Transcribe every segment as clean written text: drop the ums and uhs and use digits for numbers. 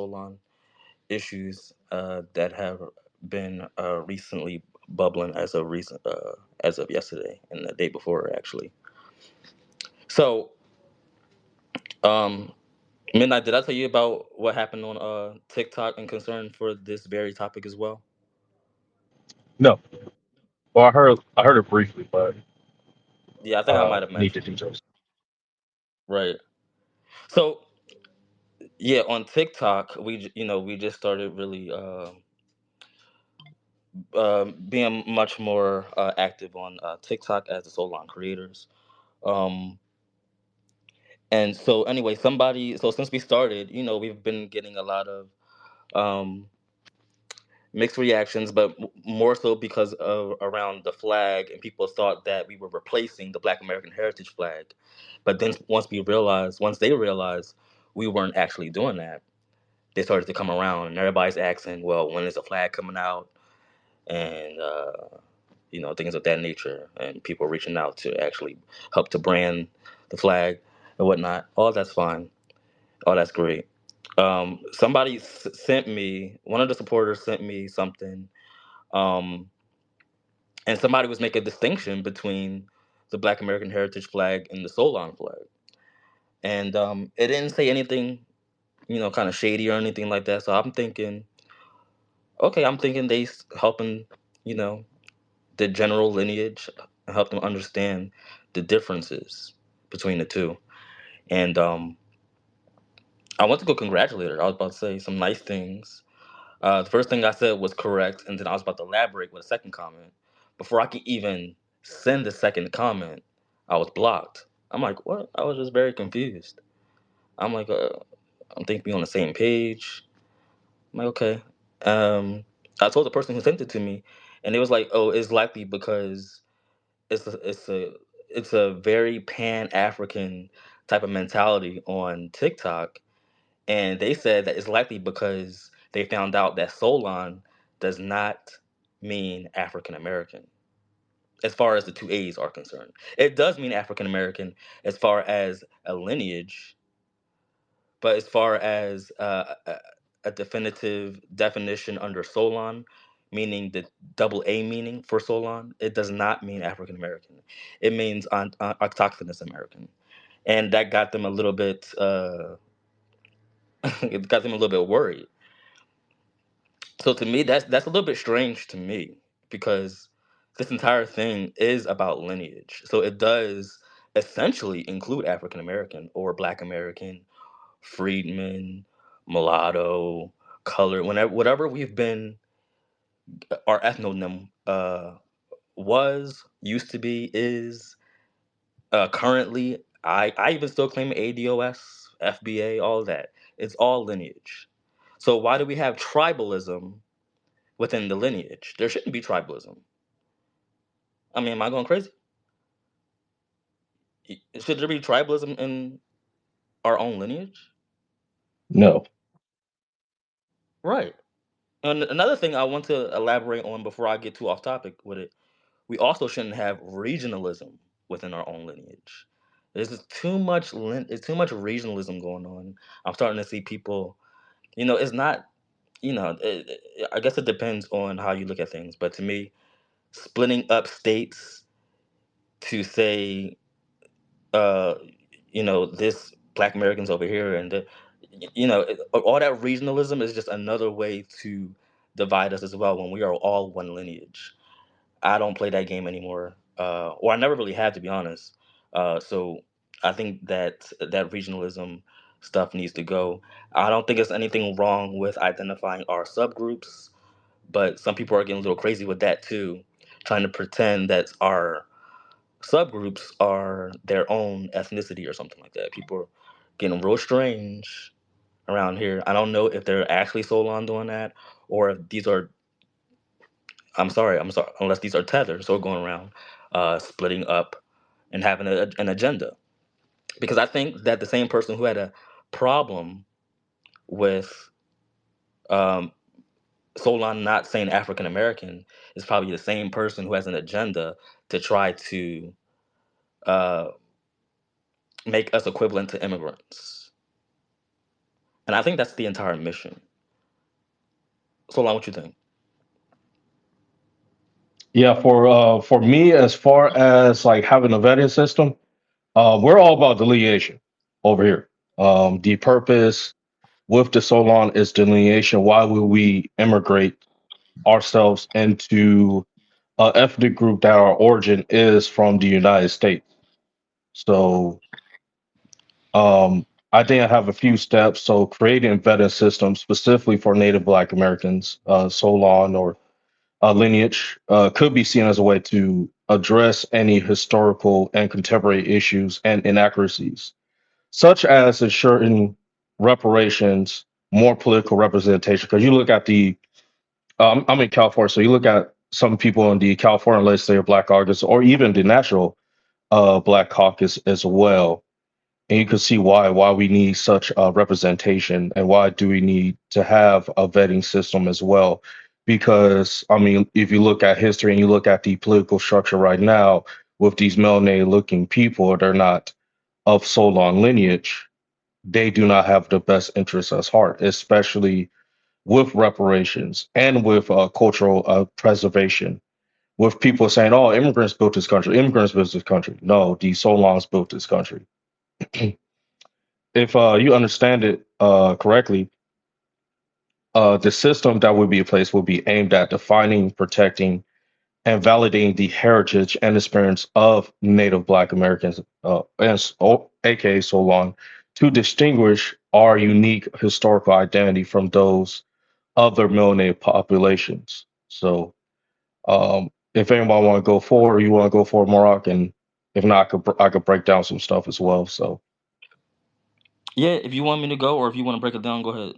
Soulaan issues that have been recently bubbling as of yesterday and the day before actually. So, um, Midnight, did I tell you about what happened on TikTok in concern for this very topic as well? No. Well, I heard it briefly, but Yeah, I think I might have need the mentioned it. details. Right. So yeah, on TikTok, we just started really being much more active on TikTok as the Solon creators. Um, and so anyway, so since we started, we've been getting a lot of um, mixed reactions, but more so because of around the flag, and people thought that we were replacing the Black American Heritage flag. But then once they realized we weren't actually doing that, they started to come around, and everybody's asking, "Well, when is the flag coming out?" And things of that nature, and people reaching out to actually help to brand the flag and whatnot. All that's fine. All that's great. Somebody sent me, one of the supporters sent me something, um, and somebody was making a distinction between the Black American Heritage flag and the Solon flag, and it didn't say anything, kind of shady or anything like that. So I'm thinking, okay, I'm thinking helping, you know, the general lineage, help them understand the differences between the two. And I went to go congratulate her. I was about to say some nice things. The first thing I said was correct, and then I was about to elaborate with a second comment. Before I could even send the second comment, I was blocked. I'm like, what? I was just very confused. I'm like, I'm thinking we on the same page. I'm like, okay. Um, I told the person who sent it to me, and it was like, oh, it's likely because it's a it's a it's a very pan African type of mentality on TikTok, and they said that it's likely because they found out that Solon does not mean African American as far as the two A's are concerned. It does mean African American as far as a lineage, but as far as a definitive definition under Solon, meaning the double A meaning for Solon, it does not mean African American. It means autochthonous American, and that got them a little bit. It got them a little bit worried. So to me, that's a little bit strange to me because this entire thing is about lineage. So it does essentially include African American or Black American, freedman, mulatto, color, whenever whatever we've been, our ethnonym was, used to be, is, currently. I even still claim ADOS, FBA, all that. It's all lineage. So why do we have tribalism within the lineage? There shouldn't be tribalism. I mean, am I going crazy? Should there be tribalism in our own lineage? No. Right. And another thing I want to elaborate on before I get too off topic with it, we also shouldn't have regionalism within our own lineage. There's just it's too much regionalism going on. I'm starting to see people, it's not, I guess it depends on how you look at things, but to me, splitting up states to say, uh, this Black Americans over here, and all that regionalism is just another way to divide us as well when we are all one lineage. I don't play that game anymore, or I never really had, to be honest. So I think that regionalism stuff needs to go. I don't think there's anything wrong with identifying our subgroups, but some people are getting a little crazy with that too, trying to pretend that our subgroups are their own ethnicity or something like that. People are getting real strange around here. I don't know if they're actually Solon doing that, or if these are, I'm sorry, unless these are tethers or going around splitting up and having an agenda. Because I think that the same person who had a problem with um, Solon not saying African American is probably the same person who has an agenda to try to uh, make us equivalent to immigrants. and I think that's the entire mission. So, like, what you think? Yeah, for me, as far as like having a vetting system, we're all about delineation over here. The purpose with the Solon is delineation. Why would we immigrate ourselves into an ethnic group that our origin is from the United States? So I think I have a few steps. So creating a vetting system specifically for Native Black Americans, Solon or Lineage, could be seen as a way to address any historical and contemporary issues and inaccuracies, such as ensuring reparations, more political representation. Because you look at I'm in California, so you look at some people in the California legislative Black Caucus, or even the National Black Caucus as well, and you can see why we need such representation, and why do we need to have a vetting system as well. Because I mean, if you look at history and you look at the political structure right now with these melanated looking people, they're not of Solon lineage. They do not have the best interests at heart, especially with reparations and with cultural preservation, with people saying, oh, immigrants built this country, immigrants built this country. No, the Solons built this country. If you understand it correctly, the system that would be in place will be aimed at defining, protecting, and validating the heritage and experience of Native Black Americans, aka so long, to distinguish our unique historical identity from those other melanated populations. So, if anyone want to go forward, you want to go for Moroccan. If not, I could break down some stuff as well. So, Yeah, if you want me to go, or if you want to break it down, go ahead.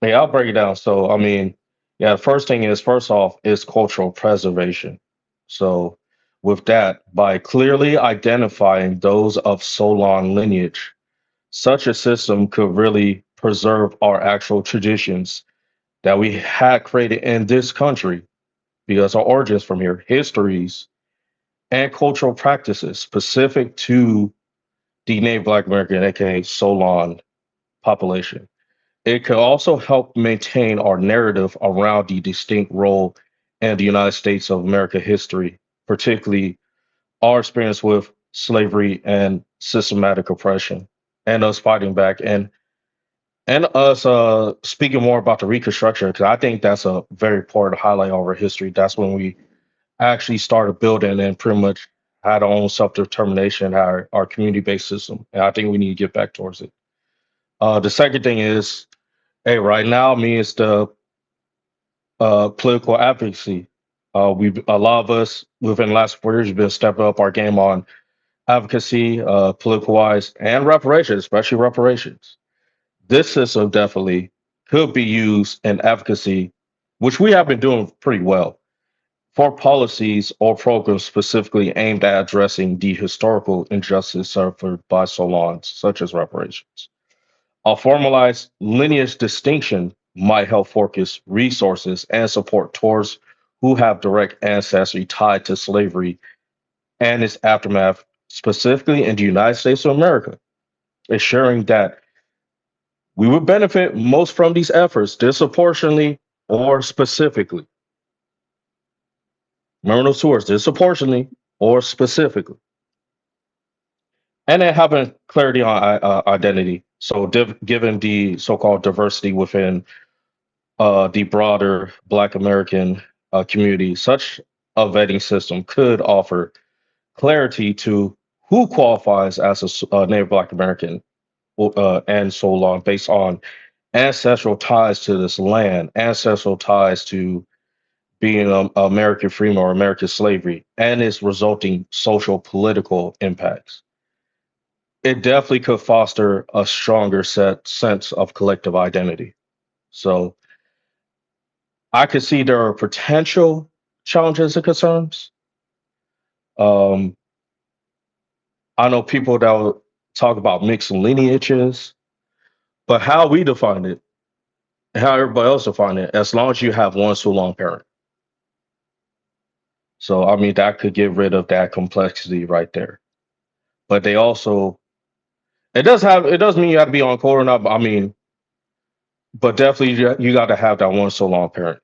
yeah, I'll break it down. So, I mean, yeah, the first thing is first off is cultural preservation. So, with that, by clearly identifying those of Solon lineage, such a system could really preserve our actual traditions that we had created in this country, because our origins from here, histories, and cultural practices specific to the Native Black American, aka Solon population. It could also help maintain our narrative around the distinct role in the United States of America history, particularly our experience with slavery and systematic oppression, and us fighting back, and us speaking more about the Reconstruction, because I think that's a very important highlight of our history. That's when we actually started building and pretty much had our own self determination, our community based system, and I think we need to get back towards it. The second thing is, hey, right now, me is the political advocacy. We've a lot of us within the last 4 years have been stepping up our game on advocacy, political wise, and reparations, especially reparations. This system definitely could be used in advocacy, which we have been doing pretty well, for policies or programs specifically aimed at addressing the historical injustice suffered by Solons, such as reparations. A formalized lineage distinction might help focus resources and support towards who have direct ancestry tied to slavery and its aftermath, specifically in the United States of America, ensuring that we would benefit most from these efforts disproportionately or specifically. Remember those two words, disproportionately or specifically. And then having clarity on identity. So, given the so called diversity within the broader Black American community, such a vetting system could offer clarity to who qualifies as a Native Black American, and so on, based on ancestral ties to this land, ancestral ties to being an American freedom or American slavery, and its resulting social political impacts. It definitely could foster a stronger sense of collective identity. So I could see there are potential challenges and concerns. Um, I know people that will talk about mixed lineages, but how we define it, how everybody else define it, as long as you have one so long parent. So I mean that could get rid of that complexity right there. But they also, it does mean you have to be on code or not. But I mean, but definitely you got to have that one so long parent.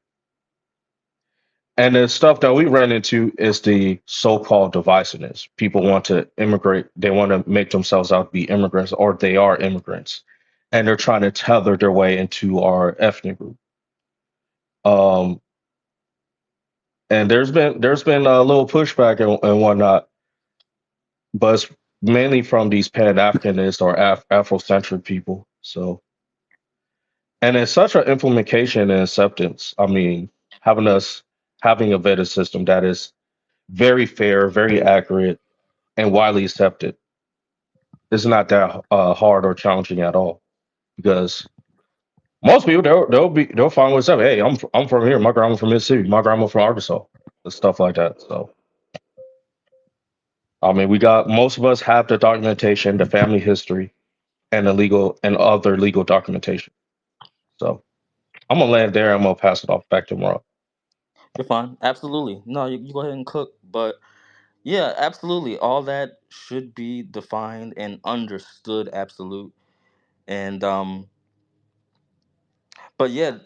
And the stuff that we run into is the so-called divisiveness. People want to immigrate, they want to make themselves out to be immigrants, or they are immigrants, and they're trying to tether their way into our ethnic group. Um, and there's been a little pushback and whatnot, but it's mainly from these Pan-Africanists or Afrocentric people. So, and it's such an implementation and acceptance. I mean, having us having a vetted system that is very fair, very accurate, and widely accepted is not that hard or challenging at all. Because most people they'll find what's up. Hey, I'm from here. My grandma from Mississippi. My grandma from Arkansas. And stuff like that. So I mean, we got most of us have the documentation, the family history, and the legal and other legal documentation. So I'm gonna land there. I'm gonna pass it off back to Morrow. You're fine. Absolutely. No, you go ahead and cook. But yeah, absolutely. All that should be defined and understood. Absolute. And but yeah,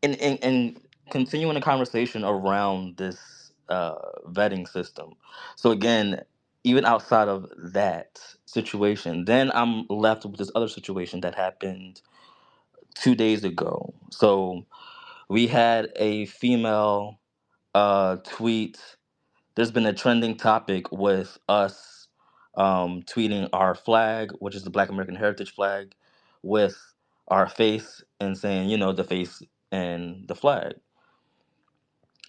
in continuing the conversation around this vetting system. So again, even outside of that situation, then I'm left with this other situation that happened 2 days ago. So we had a female tweet. There's been a trending topic with us tweeting our flag, which is the Black American Heritage flag, with our face and saying, the face and the flag.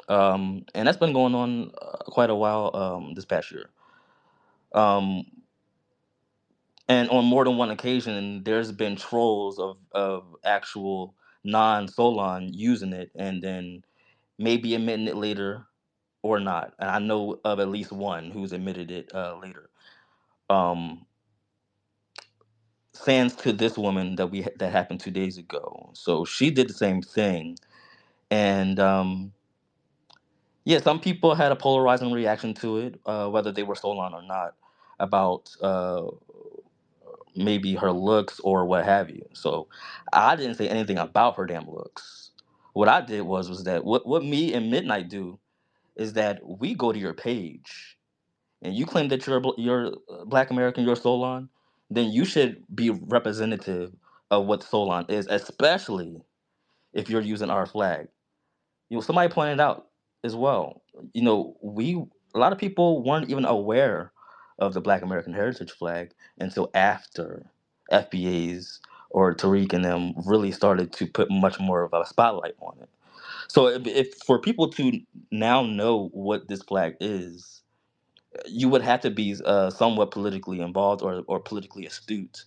And that's been going on quite a while this past year. Um, and on more than one occasion, there's been trolls of actual non-Solon using it and then maybe admitting it later or not. And I know of at least one who's admitted it later. Um, Sans to this woman that happened 2 days ago. So she did the same thing, and yeah, some people had a polarizing reaction to it, whether they were Solon or not, about maybe her looks or what have you. So I didn't say anything about her damn looks. What I did was that what me and Midnight do is that we go to your page and you claim that you're Black American, you're Solon, then you should be representative of what Solon is, especially if you're using our flag. Somebody pointed out as well. We a lot of people weren't even aware of the Black American Heritage flag until after FBA's or Tariq and them really started to put much more of a spotlight on it. So if for people to now know what this flag is, you would have to be somewhat politically involved or politically astute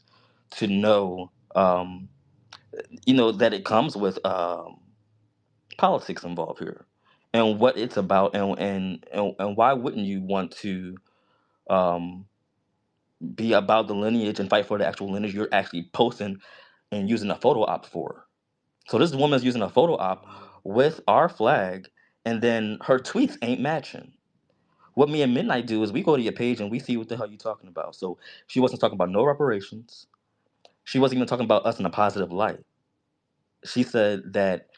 to know, that it comes with politics involved here and what it's about, and why wouldn't you want to um, be about the lineage and fight for the actual lineage you're actually posting and using a photo op for? So this woman's using a photo op with our flag, and then her tweets ain't matching. What me and Midnight do is we go to your page and we see what the hell you talking about. So she wasn't talking about no reparations. She wasn't even talking about us in a positive light. She said that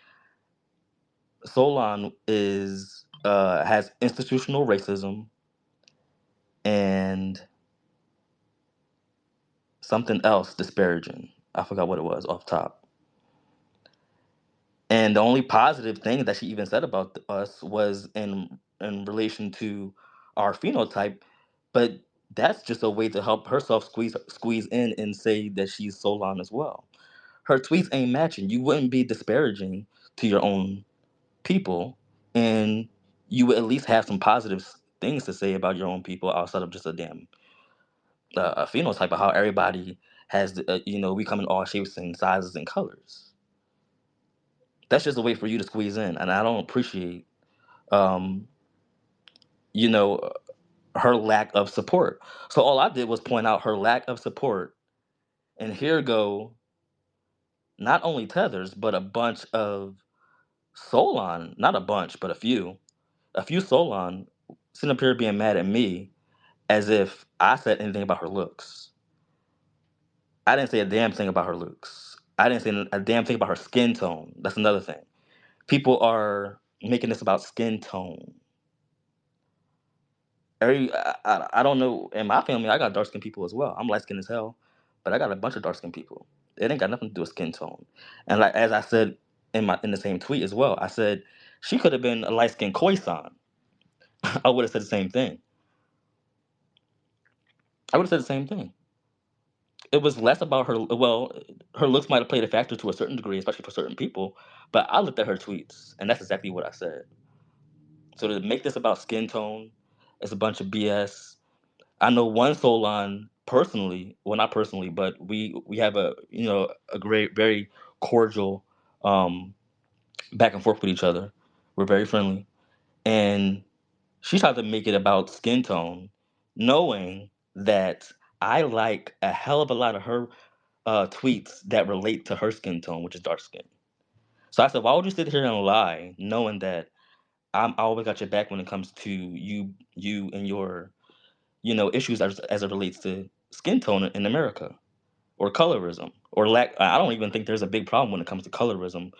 Solon is has institutional racism and something else disparaging. I forgot what it was off top. And the only positive thing that she even said about us was in relation to our phenotype, but that's just a way to help herself squeeze in and say that she's Solon as well. Her tweets ain't matching. You wouldn't be disparaging to your own people, and you would at least have some positive things to say about your own people outside of just a damn a phenotype of how everybody has we come in all shapes and sizes and colors. That's just a way for you to squeeze in, and I don't appreciate um you know her lack of support. So all I did was point out her lack of support, and here go not only tethers but a bunch of Solon, not a bunch but a few Solon sitting up here being mad at me as if I said anything about her looks. I didn't say a damn thing about her looks. I didn't say a damn thing about her skin tone. That's another thing. People are making this about skin tone. I don't know. In my family, I got dark skinned people as well. I'm light skinned as hell, but I got a bunch of dark skinned people. It ain't got nothing to do with skin tone. And like as I said in the same tweet as well, I said she could have been a light skinned Khoisan. I would have said the same thing. I would have said the same thing. It was less about her. Well, her looks might have played a factor to a certain degree, especially for certain people. But I looked at her tweets, and that's exactly what I said. So to make this about skin tone is a bunch of BS. I know one Solon personally, well not personally, but we have a a great, very cordial um, back and forth with each other. We're very friendly, and she tried to make it about skin tone, knowing that I like a hell of a lot of her tweets that relate to her skin tone, which is dark skin. So I said, why would you sit here and lie, knowing that I always got your back when it comes to you and your issues as it relates to skin tone in America or colorism or lack. I don't even think there's a big problem when it comes to colorism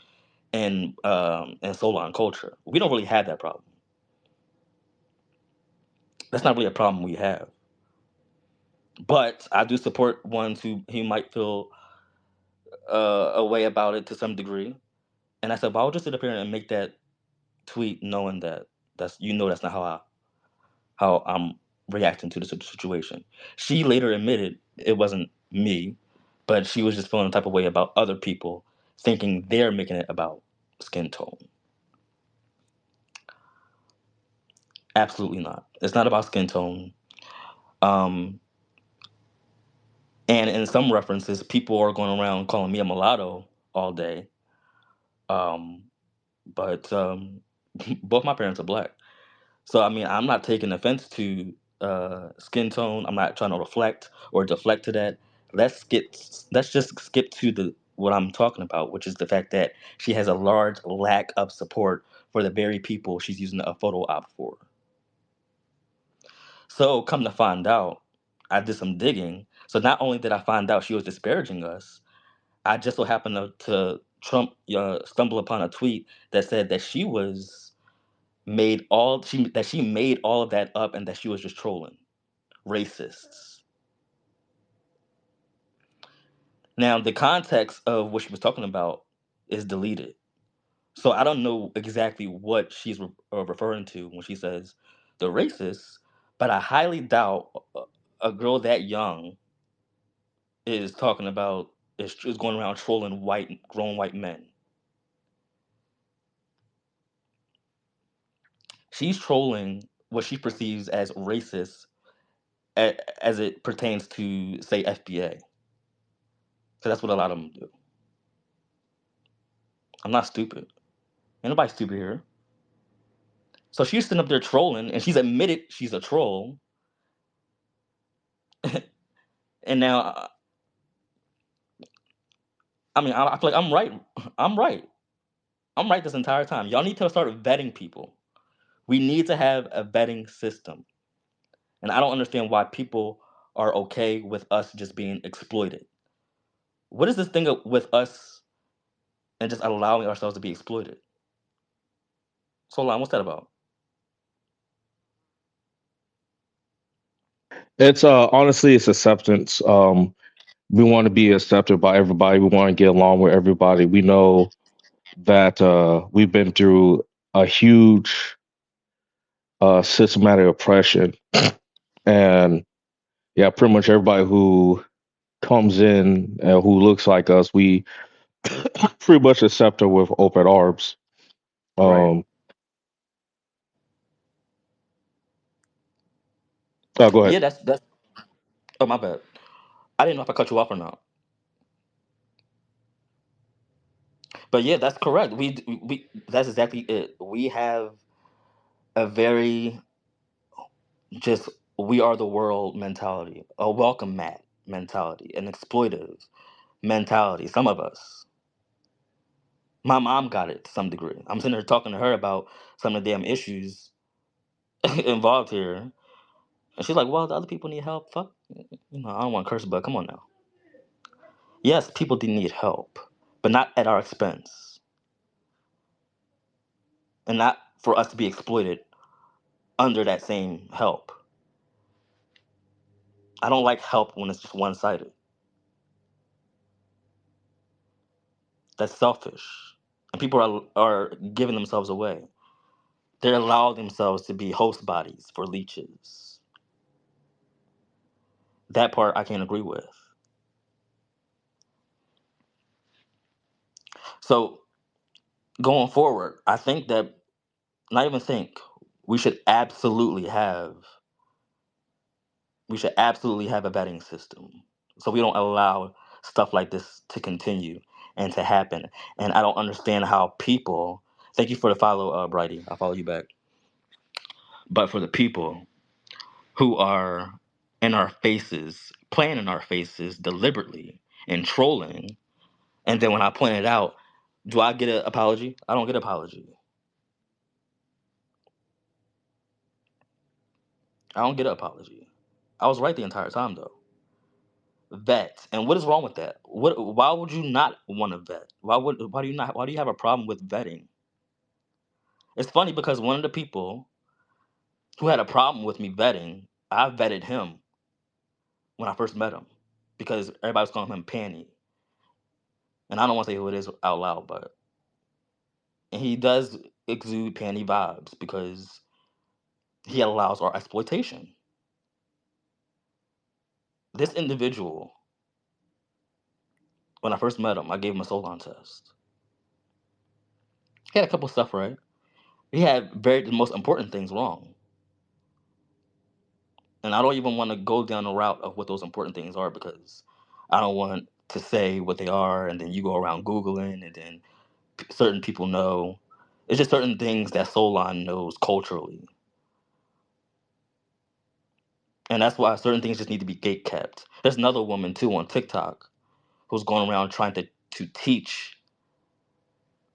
and Soulaan culture. We don't really have that problem. That's not really a problem we have. But I do support ones who might feel a way about it to some degree. And I said, why would you sit up here and make that tweet knowing that that's not how I'm reacting to the situation. She later admitted it wasn't me, but she was just feeling the type of way about other people, thinking they're making it about skin tone. Absolutely not. It's not about skin tone. Um, and in some references, people are going around calling me a mulatto all day. Um, but both my parents are black. So I mean, I'm not taking offense to skin tone. I'm not trying to reflect or deflect to that. Let's just skip to the what I'm talking about, which is the fact that she has a large lack of support for the very people she's using a photo op for. So come to find out, I did some digging. So not only did I find out she was disparaging us, I just so happened to Trump stumble upon a tweet that said that she made all of that up and that she was just trolling racists. Now the context of what she was talking about is deleted, so I don't know exactly what she's referring to when she says the racists. But I highly doubt a girl that young is talking about is going around trolling grown white men. She's trolling what she perceives as racist as it pertains to say FBA, because that's what a lot of them do. I'm not stupid. Ain't nobody stupid here. So she's sitting up there trolling, and she's admitted she's a troll. And now, I mean, I feel like I'm right. I'm right. I'm right this entire time. Y'all need to start vetting people. We need to have a vetting system, and I don't understand why people are okay with us just being exploited. What is this thing with us and just allowing ourselves to be exploited? So, Lon, what's that about? It's honestly it's acceptance. We want to be accepted by everybody. We want to get along with everybody. We know that we've been through a huge systematic oppression, and yeah, pretty much everybody who comes in who looks like us, we pretty much accept her with open arms. Right. Um, oh, go ahead. Yeah, that's. Oh, my bad. I didn't know if I cut you off or not. But yeah, that's correct. We that's exactly it. We have a very just we are the world mentality, a welcome mat mentality, an exploitive mentality. Some of us. My mom got it to some degree. I'm sitting here talking to her about some of the damn issues involved here, and she's like, "Well, the other people need help. Fuck, I don't want to curse, but come on now. Yes, people do need help, but not at our expense, and not for us to be exploited under that same help. I don't like help when it's just one sided. That's selfish, and people are giving themselves away. They allow themselves to be host bodies for leeches. That part I can't agree with. So going forward, I think that not even think we should absolutely have we should absolutely have a vetting system so we don't allow stuff like this to continue and to happen. And I don't understand how people. Thank you for the follow, Brighty. I'll follow you back. But for the people who are in our faces, playing in our faces deliberately and trolling, and then when I point it out, do I get an apology? I don't get an apology. I don't get an apology. I was right the entire time though. Vet. And what is wrong with that? Why would you not want to vet? Why do you have a problem with vetting? It's funny because one of the people who had a problem with me vetting, I vetted him when I first met him because everybody was calling him Panny. And I don't want to say who it is out loud, but and he does exude Panny vibes because he allows our exploitation. This individual, when I first met him, I gave him a Solon test. He had a couple stuff right. He had the most important things wrong. And I don't even want to go down the route of what those important things are because I don't want to say what they are and then you go around Googling and then certain people know. It's just certain things that Solon knows culturally. And that's why certain things just need to be gate kept. There's another woman too on TikTok who's going around trying to teach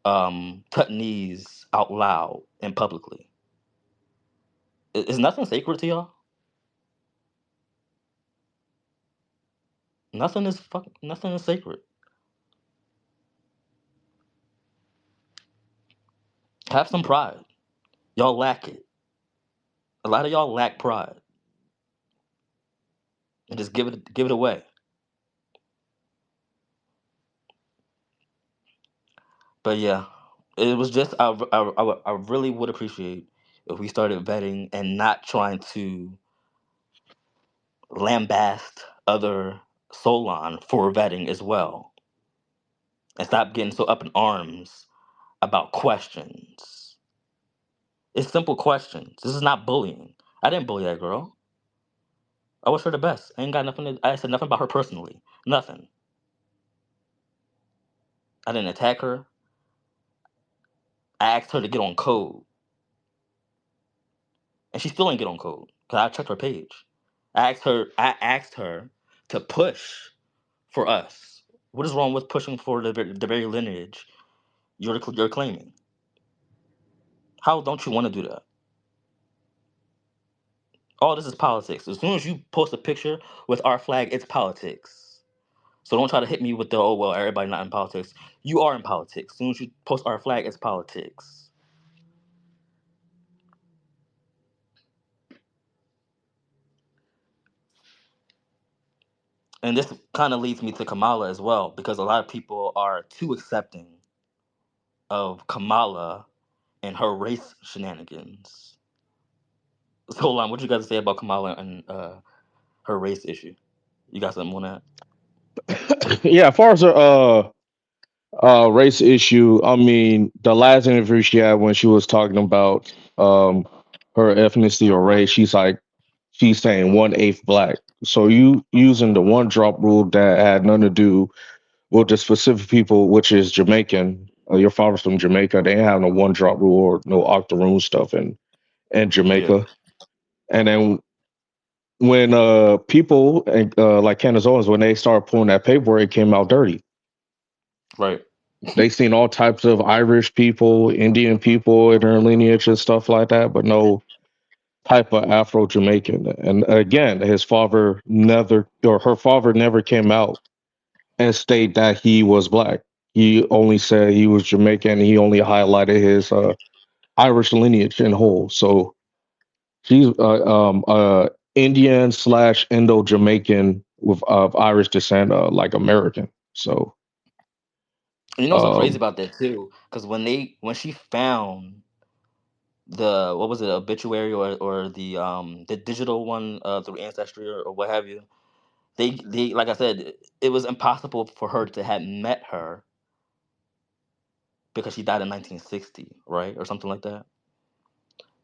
Tutnese out loud and publicly. Is nothing sacred to y'all? Nothing is sacred. Have some pride. Y'all lack it. A lot of y'all lack pride. And just give it away. But yeah, it was just I really would appreciate if we started vetting and not trying to lambast other Solon for vetting as well, and stop getting so up in arms about questions. It's simple questions. This is not bullying. I didn't bully that girl. I wish her the best. I ain't got nothing. I said nothing about her personally. Nothing. I didn't attack her. I asked her to get on code, and she still ain't get on code because I checked her page. I asked her to push for us. What is wrong with pushing for the very lineage you're claiming? How don't you want to do that? All this is politics. As soon as you post a picture with our flag, it's politics. So don't try to hit me with the oh well, everybody not in politics. You are in politics. As soon as you post our flag, it's politics. And this kind of leads me to Kamala as well, because a lot of people are too accepting of Kamala and her race shenanigans. So, hold on, what you got to say about Kamala and her race issue? You got something on that? Yeah, as far as the race issue, I mean, the last interview she had when she was talking about her ethnicity or race, she's saying 1/8 black. So you using the one drop rule that had nothing to do with the specific people, which is Jamaican. Your father's from Jamaica. They ain't have no one drop rule or no octoroon stuff in Yeah, Jamaica. And then when people like Canazons, when they started pulling that paperwork, it came out dirty. right. They seen all types of Irish people, Indian people in their lineage and stuff like that, but no type of Afro Jamaican. And again, his father never, or her father never came out and state that he was black. He only said he was Jamaican. He only highlighted his Irish lineage in whole. So she's Indian slash Indo Jamaican with of Irish descent, like American. So You know what's so crazy um, about that too? Because when she found the, what was it, obituary, or the digital one, through Ancestry, or what have you, they like I said, it was impossible for her to have met her because she died in 1960, right, or something like that.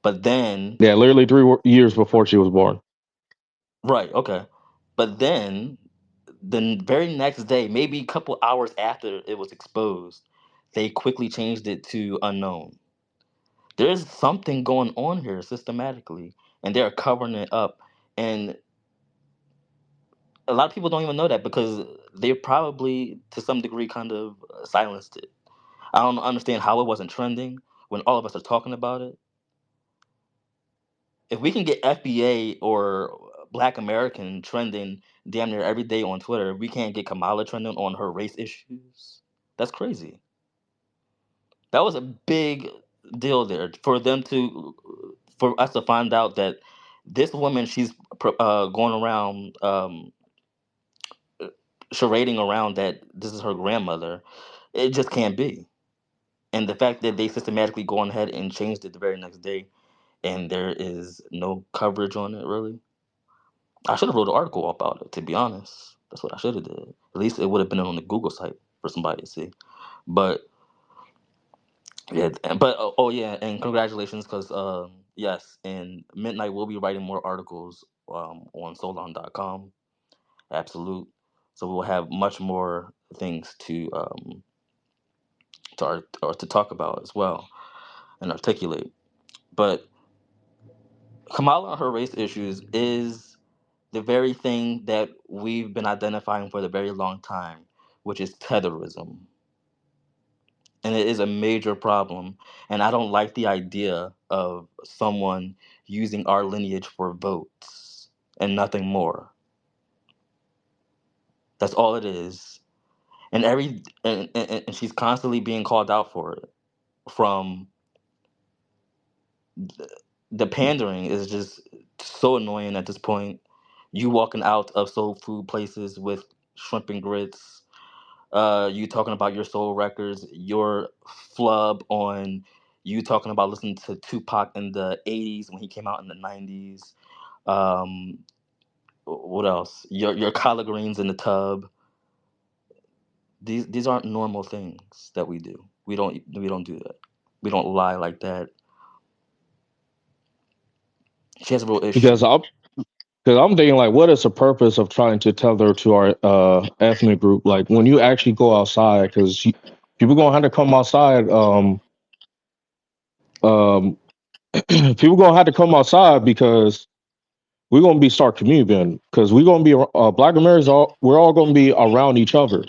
But then, yeah, literally 3 years before she was born. right, okay, but then the very next day, maybe a couple hours after it was exposed, they quickly changed it to unknown. There's something going on here systematically, and they're covering it up. And a lot of people don't even know that because they probably, to some degree, kind of silenced it. I don't understand how it wasn't trending when all of us are talking about it. If we can get FBA or Black American trending damn near every day on Twitter, we can't get Kamala trending on her race issues. That's crazy. That was a big deal there for them to, for us to find out that this woman, she's going around, charading around that this is her grandmother. It just can't be. And the fact that they systematically go on ahead and changed it the very next day, and there is no coverage on it, really. I should have wrote an article about it, to be honest. That's what I should have did. At least it would have been on the Google site for somebody to see. But yeah, but oh yeah, and congratulations, because yes, in midnight we'll be writing more articles on Soulaan.com. Absolute. So we'll have much more things or to talk about as well and articulate. But Kamala and her race issues is the very thing that we've been identifying for the very long time, which is tetherism. And it is a major problem. And I don't like the idea of someone using our lineage for votes and nothing more. That's all it is. And she's constantly being called out for it. From the pandering is just so annoying at this point. You walking out of soul food places with shrimp and grits, you talking about your soul records, your flub on you talking about listening to Tupac in the 80s when he came out in the 90s. Um, what else? Your collard greens in the tub. These aren't normal things that we do. We don't do that. We don't lie like that. She has a real Because issue. I'm thinking like, what is the purpose of trying to tether to our ethnic group? Like when you actually go outside, because people gonna have to come outside. Um, People gonna have to come outside because we're gonna be start commuting. Because we're gonna be Black Americans. We're all gonna be around each other.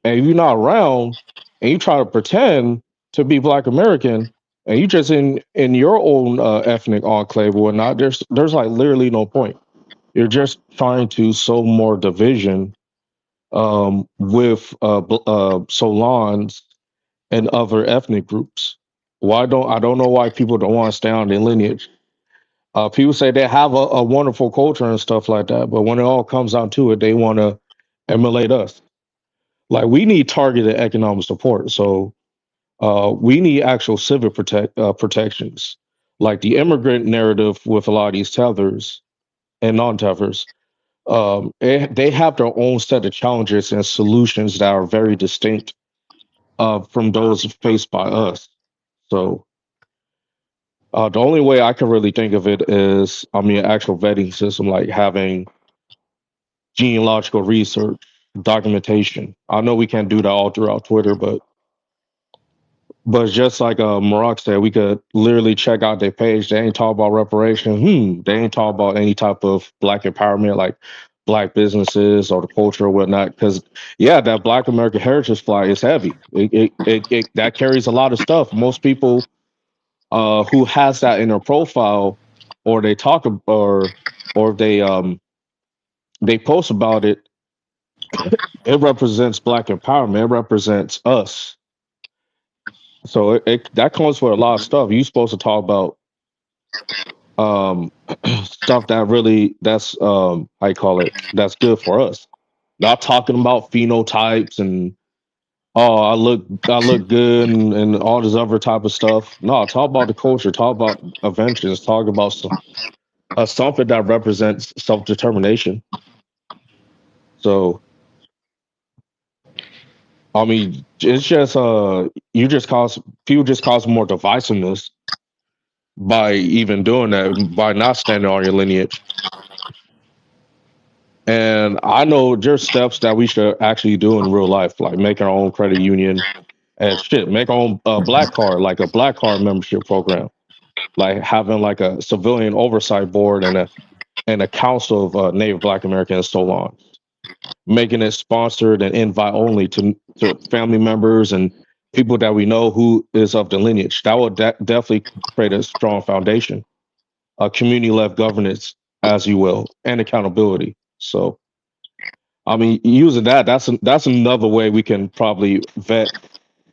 And if you're not around, and you try to pretend to be Black American, and you just in your own ethnic enclave or whatnot, there's like literally no point. You're just trying to sow more division with Solons and other ethnic groups. Why don't I don't know why people don't want to stay on their lineage. People say they have a wonderful culture and stuff like that, but when it all comes down to it, they want to emulate us. Like we need targeted economic support, so we need actual civic protections, like the immigrant narrative with a lot of these tethers and non-tethers. They have their own set of challenges and solutions that are very distinct from those faced by us. So the only way I can really think of it is, I mean, actual vetting system, like having genealogical research, documentation. I know we can't do that all throughout Twitter, but just like Marak said, we could literally check out their page. They ain't talk about reparation. They ain't talk about any type of Black empowerment, like Black businesses or the culture or whatnot. Because yeah, that Black American Heritage flag is heavy. That carries a lot of stuff. Most people who has that in their profile, or they talk or they post about it, it represents black empowerment. It represents us. So that comes with a lot of stuff. You're supposed to talk about um stuff that really that's how you call it, that's good for us. Not talking about phenotypes and oh I look good and all this other type of stuff. No, talk about the culture, talk about inventions, talk about something that represents self determination. So I mean it's just you just cause people just cause more divisiveness by even doing that, by not standing on your lineage. And I know there's steps that we should actually do in real life, like make our own credit union and shit, make our own black card, like a black card membership program, like having like a civilian oversight board and a council of Native Black Americans and so on, making it sponsored and invite only to family members and people that we know who is of the lineage. That will definitely create a strong foundation, a community led governance, as you will, and accountability. So I mean, using that, that's another way we can probably vet.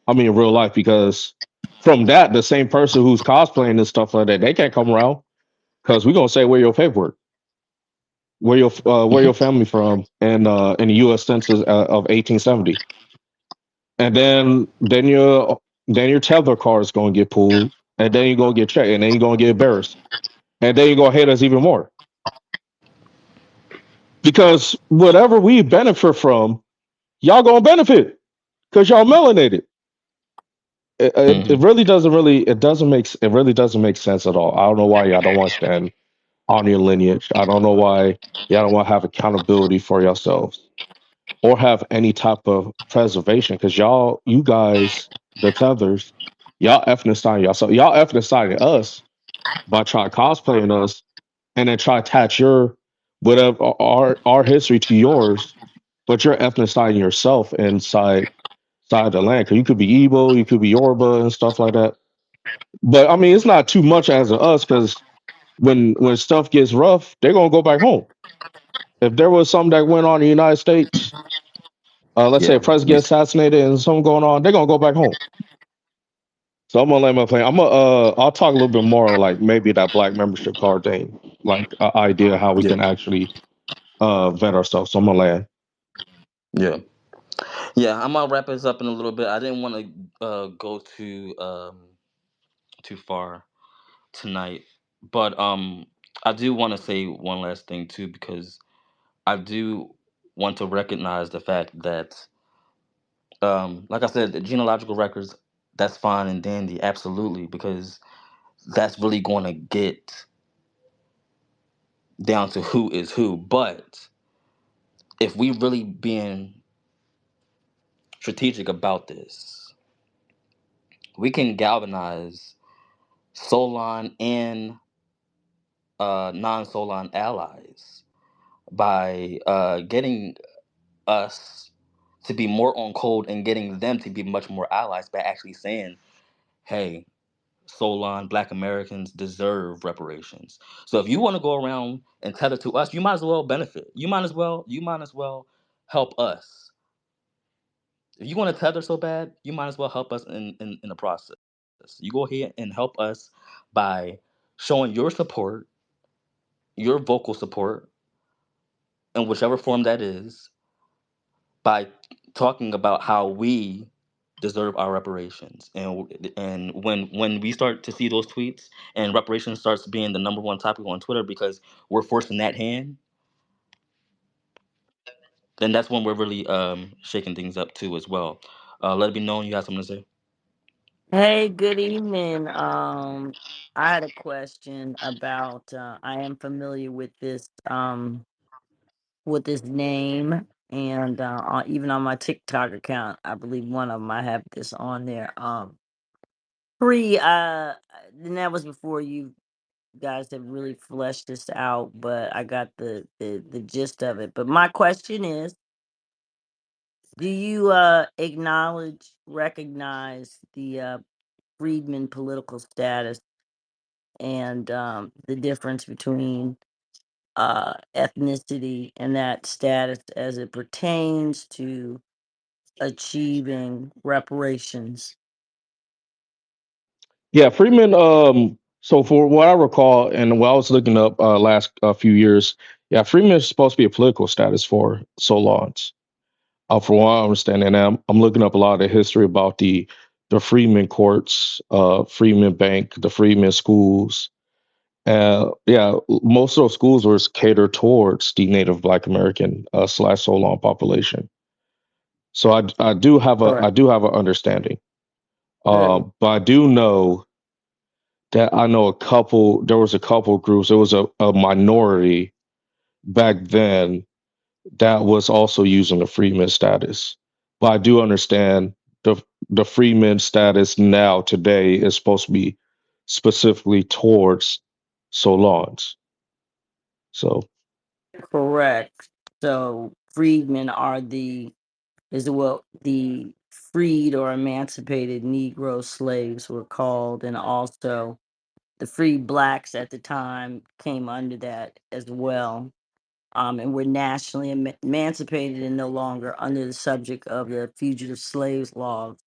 I mean, in real life, because from that, the same person who's cosplaying and stuff like that, they can't come around because we're gonna say where your paperwork, where your family from, and in the U.S. Census of 1870, and then your tether card is gonna get pulled, and then you're gonna get checked, and then you're gonna get embarrassed, and then you're gonna hate us even more because whatever we benefit from, y'all gonna benefit because y'all melanated. It Hmm. really doesn't really it really doesn't make sense at all. I don't know why y'all don't want to stand on your lineage. I don't know why y'all don't want to have accountability for yourselves or have any type of preservation because you guys, the tethers, y'all ethnicizing y'all. So y'all ethnicizing us by trying cosplaying us and then try to attach your whatever our history to yours, but you're ethnicizing yourself inside the land. Cause you could be Igbo, you could be Yoruba and stuff like that. But I mean, it's not too much as of us because when stuff gets rough, they're gonna go back home. If there was something that went on in the United States, let's say Yeah. a president gets assassinated and something going on, they're gonna go back home. So I'm gonna let my play. I'll talk a little bit more like maybe that black membership card thing, like idea how we Yeah. can actually vet ourselves. So I'm gonna land. Yeah. Yeah. I'm gonna wrap this up in a little bit. I didn't want to go too far tonight, but I do want to say one last thing too because I do want to recognize the fact that like I said, the genealogical records, that's fine and dandy, absolutely, because that's really going to get down to who is who. But if we really being strategic about this, we can galvanize Solon and non-Solon allies by getting us to be more on code and getting them to be much more allies by actually saying, "Hey, Solon, Black Americans deserve reparations." So if you want to go around and tether to us, you might as well benefit. You might as well help us. If you want to tether so bad, you might as well help us in the process. You go ahead and help us by showing your support, your vocal support, in whichever form that is, by talking about how we deserve our reparations. And when we start to see those tweets and reparations starts being the number one topic on Twitter because we're forcing that hand, then that's when we're really shaking things up too as well. Let it be known you have something to say. Hey, good evening. I had a question about I am familiar with this name and even on my TikTok account, I believe one of them I have this on there. Pre and that was before you guys have really fleshed this out, but I got the gist of it. But my question is, do you recognize the freedman political status and the difference between ethnicity and that status as it pertains to achieving reparations. Yeah, Freeman. So for what I recall, and what I was looking up last few years, yeah, Freeman is supposed to be a political status for Solons. From what I understand, and I'm looking up a lot of the history about the Freeman courts, Freeman Bank, the Freeman schools. Yeah, most of those schools were catered towards the Native Black American slash Solon population. So I Correct. do have an understanding. Good. But I do know that I know a couple. There was a couple groups. There was a minority back then that was also using the freeman status. But I do understand the freeman status now today is supposed to be specifically towards Solons. So Correct. So freedmen are is what the freed or emancipated Negro slaves were called, and also the free blacks at the time came under that as well. And were nationally emancipated and no longer under the subject of the fugitive slaves laws.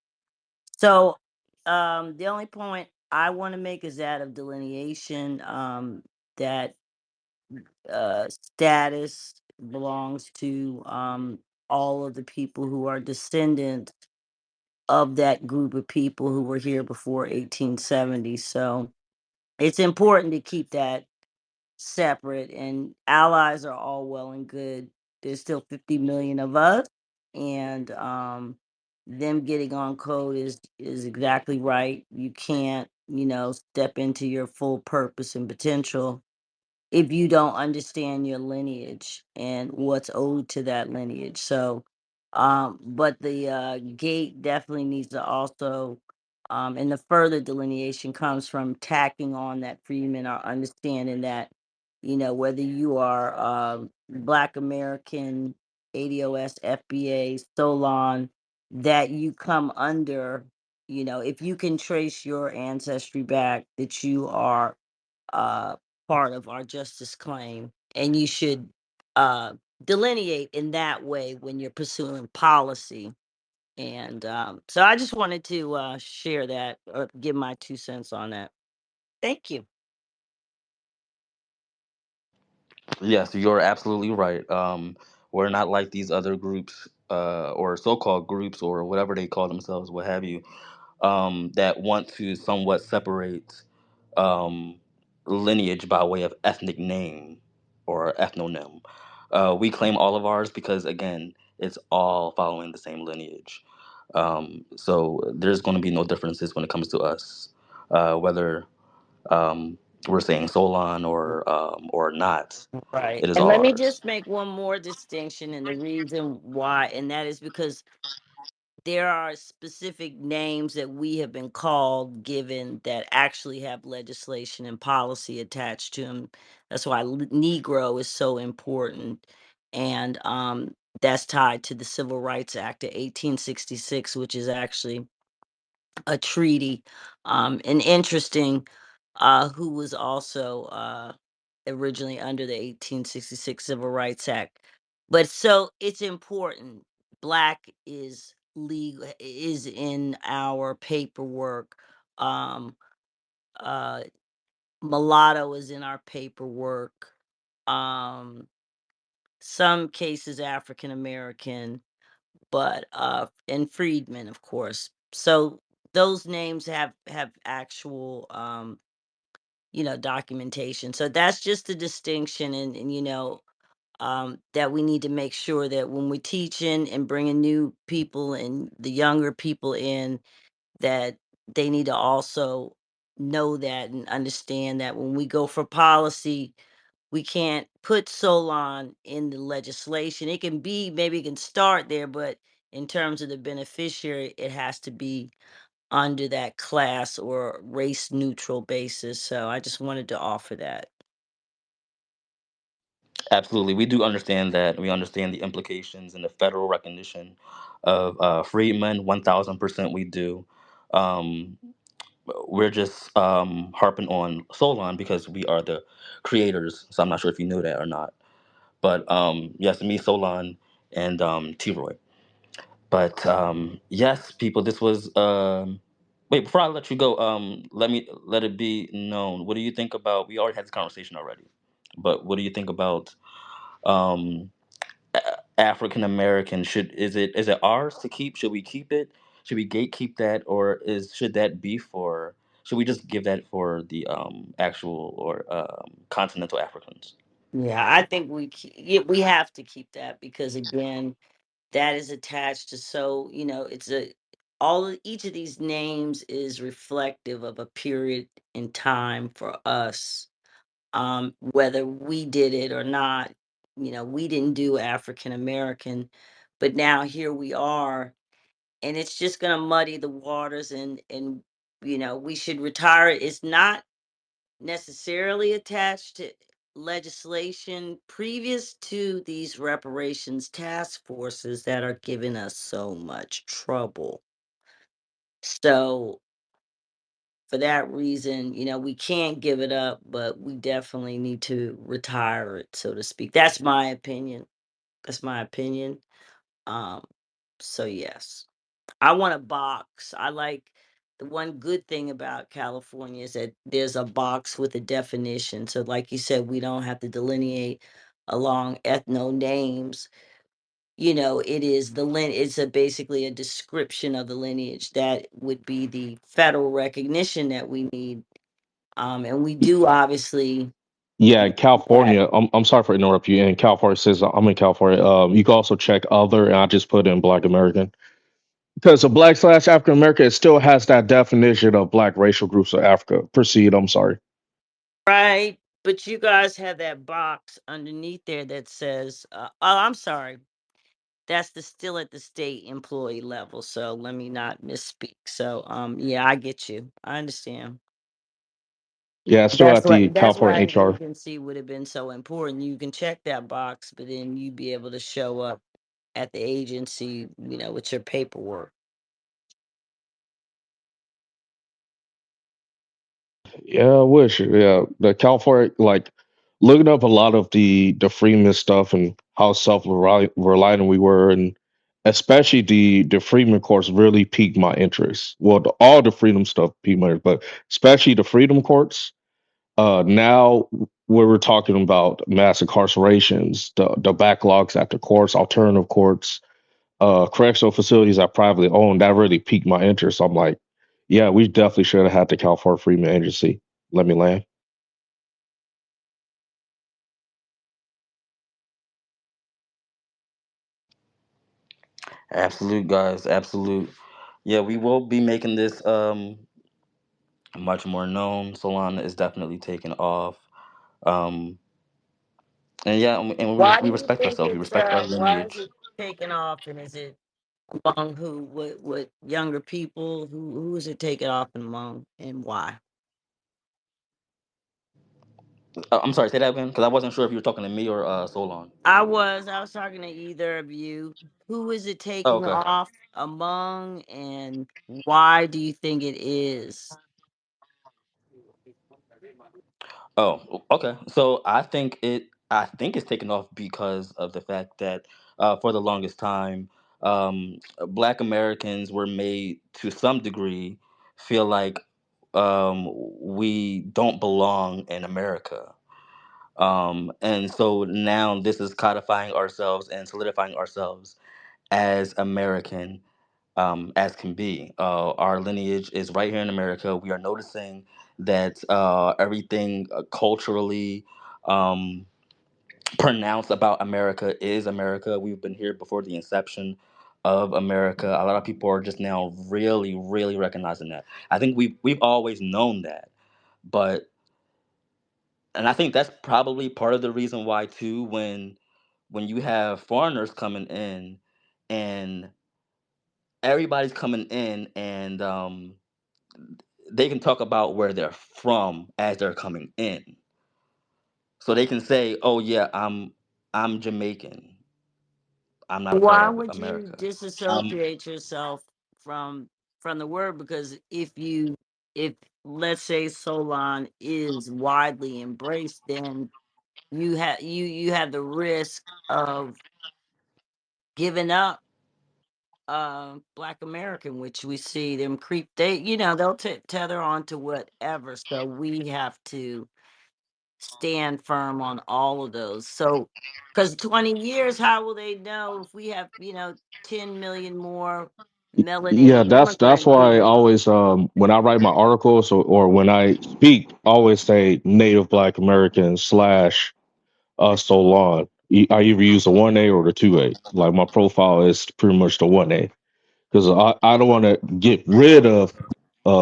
So, the only point I want to make is that of delineation. That status belongs to all of the people who are descendants of that group of people who were here before 1870. So it's important to keep that separate, and allies are all well and good. There's still 50 million of us, and them getting on code is exactly right. You can't, step into your full purpose and potential if you don't understand your lineage and what's owed to that lineage. So, but the gate definitely needs to also, and the further delineation comes from tacking on that freedmen are understanding that, whether you are Black American, ADOS, FBA, Solon, that you come under, if you can trace your ancestry back, that you are uh, part of our justice claim, and you should uh, delineate in that way when you're pursuing policy. And so I just wanted to share that or give my 2 cents on that. Thank you. Yes, you're absolutely right. We're not like these other groups, or so-called groups, or whatever they call themselves, what have you, that want to somewhat separate um, lineage by way of ethnic name or ethnonym. We claim all of ours because, again, it's all following the same lineage. So there's going to be no differences when it comes to us, whether um, we're saying Solon or not. Right. It is And let me ours. just make one more distinction, and the reason why, and that is because there are specific names that we have been called, given, that actually have legislation and policy attached to them. That's why Negro is so important. And that's tied to the Civil Rights Act of 1866, which is actually a treaty. And interesting, who was also originally under the 1866 Civil Rights Act. But so it's important. Black is legal, is in our paperwork. Um, uh, Mulatto is in our paperwork. Um, some cases African American, but and freedmen, of course. So those names have actual documentation. So that's just a distinction, and that we need to make sure that when we're teaching and bringing new people and the younger people in, that they need to also know that and understand that when we go for policy, we can't put Solon in the legislation. It can be, maybe it can start there, but in terms of the beneficiary, it has to be under that class or race neutral basis. So I just wanted to offer that. Absolutely, we do understand that. We understand the implications and the federal recognition of freedmen. 1,000% we do. Um, we're just harping on Solon because we are the creators. So I'm not sure if you knew that or not. But yes, me, Solon, and T-Roy. But yes, people, this was. Wait, before I let you go, let it be known. What do you think about? We already had this conversation already, but what do you think about um, African American? Is it ours to keep? Should we keep it? Should we gatekeep that, or is should that be for? Should we just give that for the actual or continental Africans? Yeah, I think yeah, we have to keep that because again, that is attached to, so it's a each of these names is reflective of a period in time for us, whether we did it or not. We didn't do African American, but now here we are, and it's just going to muddy the waters, and we should retire it. It's not necessarily attached to legislation previous to these reparations task forces that are giving us so much trouble. So for that reason, we can't give it up, but we definitely need to retire it, so to speak. That's my opinion. That's my opinion. Um, so yes. I want a box. I like the one good thing about California is that there's a box with a definition. So, like you said, we don't have to delineate along ethno names. It is it's basically a description of the lineage that would be the federal recognition that we need. And we do obviously Yeah, need that. California. I'm sorry for interrupting you. And California says I'm in California. You can also check other, and I just put in Black American because a Black slash African American, it still has that definition of Black racial groups of Africa. Proceed. I'm sorry. Right. But you guys have that box underneath there that says, oh, I'm sorry. That's still at the state employee level, so let me not misspeak. So, yeah, I get you. I understand. Yeah, still at the That's California why an HR. agency would have been so important. You can check that box, but then you'd be able to show up at the agency, with your paperwork. Yeah, I wish. Yeah, the California, like looking up a lot of the Freeman stuff and how self reliant we were, and especially the Freeman courts really piqued my interest. Well, all the freedom stuff piqued my interest, but especially the freedom courts. Now where we're talking about mass incarcerations, the backlogs at the courts, alternative courts, correctional facilities I privately own, that really piqued my interest. I'm like, yeah, we definitely should have had the California Freedmen Agency. Let me land. Absolute, guys. Absolute. Yeah, we will be making this much more known. Solana is definitely taking off. Um, and yeah, Why do we you respect think ourselves. We it's respect our why is lineage. it taking off, and is it among who? What younger people? Who is it taking off among, and why? I'm sorry, say that again, because I wasn't sure if you were talking to me or Solon. I was talking to either of you. Who is it Oh, taking okay. off among, and why do you think it is? Oh, okay. So I think it's taken off because of the fact that for the longest time, Black Americans were made to some degree feel like we don't belong in America. And so now this is codifying ourselves and solidifying ourselves as American as can be. Our lineage is right here in America. We are noticing that everything culturally um, pronounced about America is America. We've been here before the inception of America. A lot of people are just now really, really recognizing that. I think we've always known that, but and I think that's probably part of the reason why too. When you have foreigners coming in and everybody's coming in and they can talk about where they're from as they're coming in. So they can say, "Oh yeah, I'm Jamaican. I'm not a part Why of would you America." Um disassociate yourself from from the word? Because if you if let's say Solon is widely embraced, then you have the risk of giving up Black American, which we see them creep. They'll tether on to whatever. So we have to stand firm on all of those. So, because 20 years, how will they know if we have 10 million more Yeah, melanated that's immigrants why I here? always when I write my articles or when I speak, I always say Native Black American slash Solon. I either use the 1A or the 2A. Like my profile is pretty much the 1A because I don't want to get rid of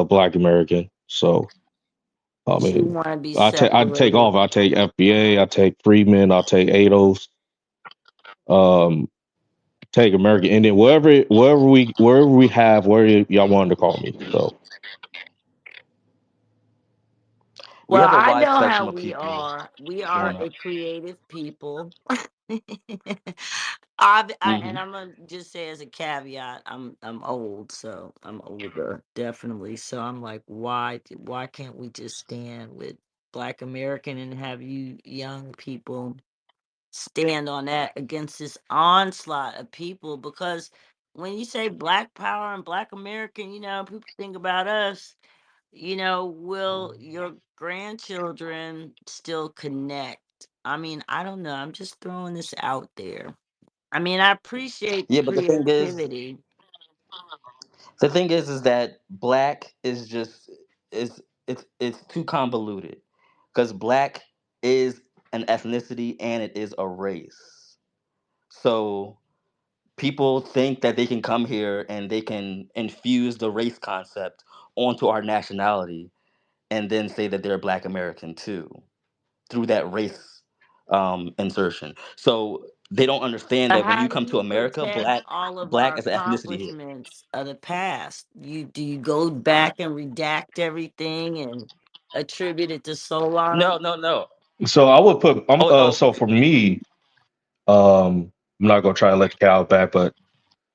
Black American. So I So you mean, want to be I take all separated. of it. I take FBA, I take Freeman, I take ADOS, um, take American Indian, wherever we have where y'all wanted to call me. So We Well, have a I wide know how spectrum of we people are. We are on a our. creative people. And Hmm. I'm gonna just say as a caveat, I'm old, so I'm older, definitely. So I'm like, why can't we just stand with Black American and have you young people stand on that against this onslaught of people? Because when you say Black Power and Black American, people think about us. Will your grandchildren still connect? I mean, I don't know. I'm just throwing this out there. I mean, I appreciate the Yeah, but creativity. the thing is that black is just is it's too convoluted because black is an ethnicity and it is a race. So people think that they can come here and they can infuse the race concept onto our nationality and then say that they're Black American too through that race insertion. So they don't understand But that when how you do come to you America, protect all of black our is an ethnicity here. accomplishments of the past? Do you go back and redact everything and attribute it to No, Solon? no, no. so I would put Oh, oh, so for me, I'm not gonna try to let the cow out back, but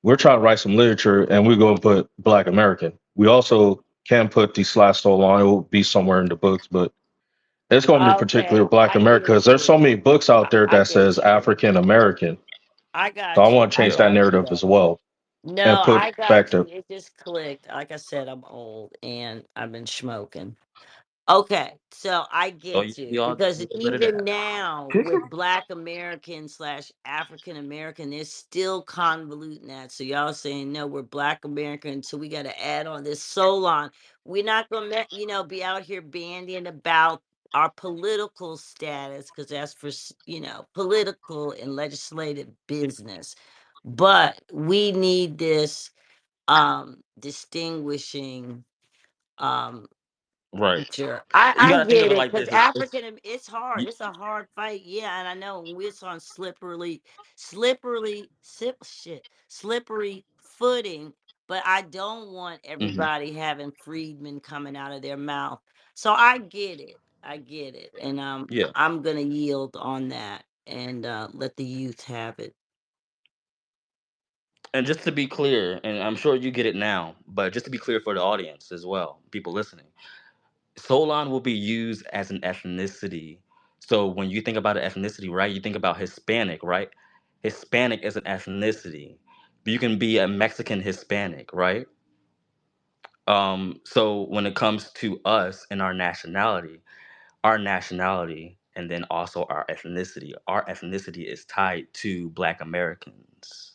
we're trying to write some literature and we're gonna put Black American. We also can put the slash so long, it will be somewhere in the books, but it's gonna be particular Okay, Black I America get because there's so you. many books out there I that get says you. African American. I So I got you. want to I change yeah. that got you narrative as though. well and No, put I back got you. to It just clicked. Like I said, I'm old and I've been smoking. Okay, so I Oh, get we you all because a little bit of even that. now with Black American slash African American, they're still convoluting that. So y'all saying no, we're Black American, so we got to add on this Solon. We're not gonna, be out here bandying about our political status because that's for political and legislative business. But we need this distinguishing um Right. sure. You I got to think get of it it like because this. It's hard. You, It's a hard fight. Yeah, and I know when we're on slippery footing. But I don't want mhm. everybody having freedmen coming out of their mouth. So I get it. I get it, and Yeah. I'm gonna yield on that and let the youth have it. And just to be clear, and I'm sure you get it now, but just to be clear for the audience as well, people listening, Solon will be used as an ethnicity. So when you think about an ethnicity, right, you think about Hispanic, right? Hispanic is an ethnicity. But you can be a Mexican Hispanic, right? So when it comes to us and our nationality, and then also our ethnicity is tied to Black Americans.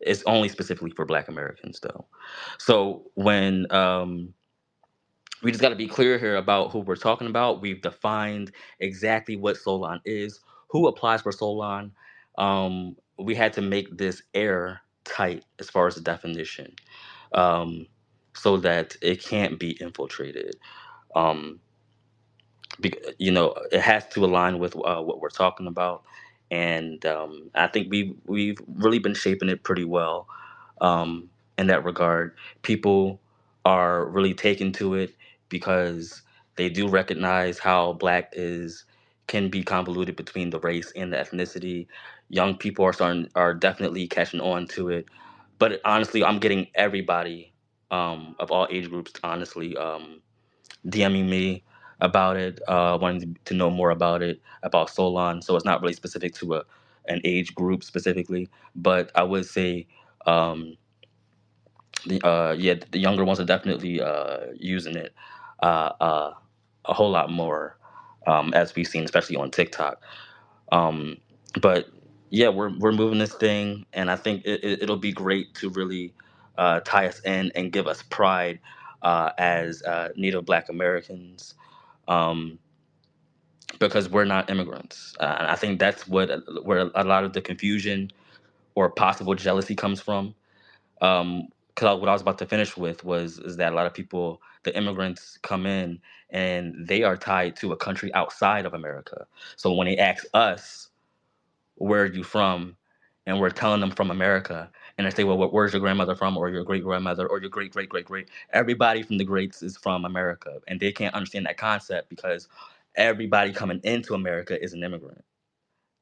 It's only specifically for Black Americans, though. So when we just got to be clear here about who we're talking about. We've defined exactly what Solon is, who applies for Solon. We had to make this airtight as far as the definition, um, so that it can't be infiltrated. Um, it has to align with what we're talking about, and I think we've really been shaping it pretty well um, in that regard. People are really taken to it because they do recognize how black is can be convoluted between the race and the ethnicity. Young people are definitely catching on to it, but honestly, I'm getting everybody. of all age groups, honestly, DMing me about it, wanting to know more about Solon. So it's not really specific to an age group specifically, but I would say, um, the younger ones are definitely using it uh, uh, a whole lot more, as we've seen, especially on TikTok. Um, but yeah, we're moving this thing, and I think it'll be great to really tie us in and give us pride as Native Black Americans, um, because we're not immigrants. And I think that's where a lot of the confusion or possible jealousy comes from. Because what I was about to finish with was is that a lot of people, the immigrants, come in and they are tied to a country outside of America. So when they ask us, where are you from? And we're telling them from America. And they say, well, where's your grandmother from? Or your great grandmother? Or your great, great, great, great. Everybody from the greats is from America. And they can't understand that concept because everybody coming into America is an immigrant.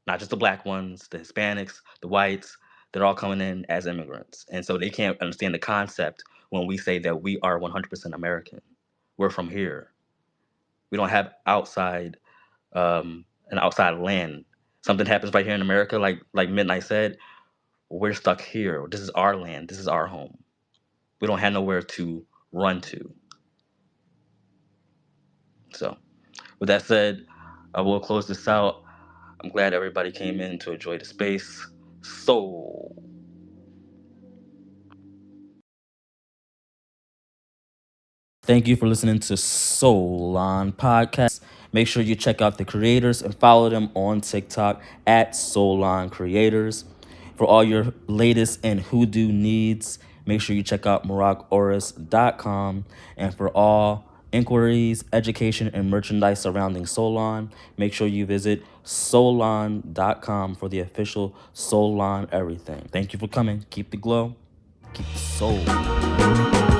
Not just the black ones, the Hispanics, the whites. They're all coming in as immigrants. And so they can't understand the concept when we say that we are 100% American. We're from here. We don't have an outside land. Something happens right here in America, like Midnight said, we're stuck here. This is our land. This is our home. We don't have nowhere to run to. So, with that said, I will close this out. I'm glad everybody came in to enjoy the space. So, thank you for listening to Soulaan Podcast. Make sure you check out the creators and follow them on TikTok at Soulaan Creators. For all your latest and hoodoo needs, make sure you check out MoroccOris.com. And for all inquiries, education, and merchandise surrounding Soulaan, make sure you visit Soulaan.com for the official Soulaan everything. Thank you for coming. Keep the glow. Keep the soul.